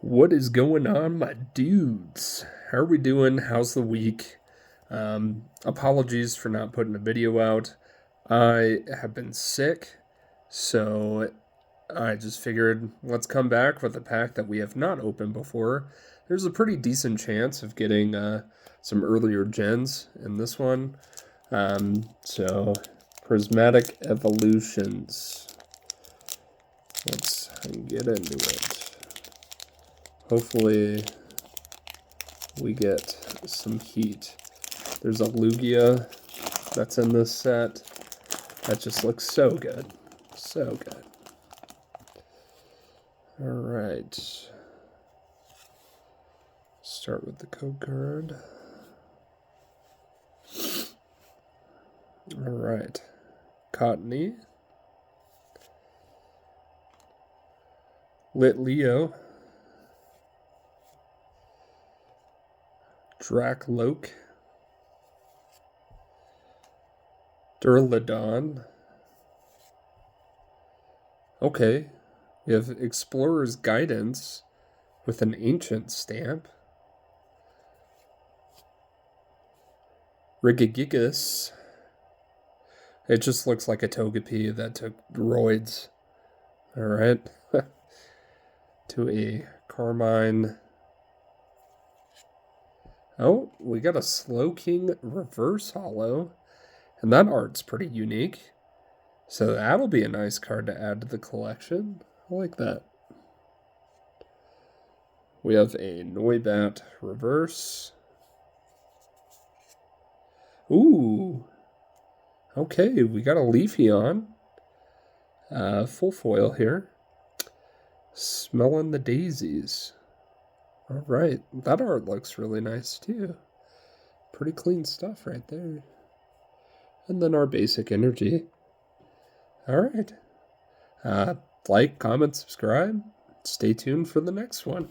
What is going on, my dudes? How are we doing? How's the week? Apologies for not putting a video out. I have been sick, so I just figured let's come back with a pack that we have not opened before. There's a pretty decent chance of getting some earlier gens in this one. So, Prismatic Evolutions. Let's get into it. Hopefully we get some heat. There's a Lugia that's in this set. That just looks so good. So good. Alright. Start with the code card. Alright. Cottony. Lit Leo. Dracloak, Durladon. Okay, we have Explorer's Guidance with an ancient stamp. Rigigigas. It just looks like a Togepi that took roids. Alright. To a Carmine. Oh, we got a Slowking reverse holo. And that art's pretty unique. So that'll be a nice card to add to the collection. I like that. We have a Noibat reverse. Ooh. Okay, we got a Leafeon. Full foil here. Smelling the daisies. Alright, that art looks really nice too. Pretty clean stuff right there. And then our basic energy. Alright. Like, comment, subscribe. Stay tuned for the next one.